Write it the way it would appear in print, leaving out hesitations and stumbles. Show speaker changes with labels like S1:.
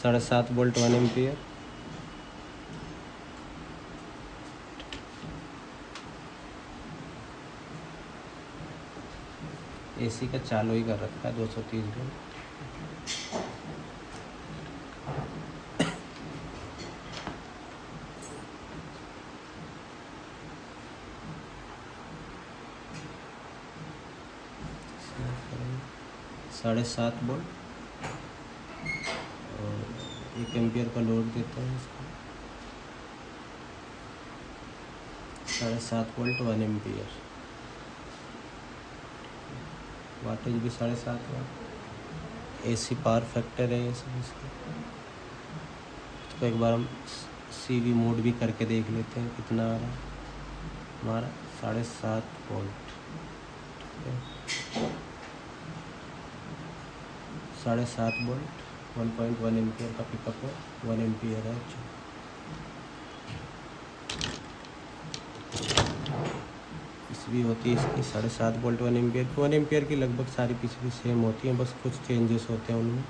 S1: 7.5 volt 1 ampere. AC का चालू ही कर रखा है 230 वोल्ट। साढ़े 7 वोल्ट और 1 एम्पियर का लोड देते हैं इसको। 7.5 वोल्ट 1 एम्पियर। वाटेज भी 7.5 वाट। एसी पावर फैक्टर है ये सब इसका। तो एक बार हम सीवी मोड भी करके देख लेते हैं कितना आ रहा है हमारा। 7.5 वोल्ट 7.5 वोल्ट 1.1 एम्पियर का पिकअप है। 1 एम्पियर है। पिछली होती है इसकी 7.5 वोल्ट 1 एम्पियर की। 1 एम्पियर की लगभग सारी पिछली सेम होती हैं, बस कुछ चेंजेस होते हैं उनमें।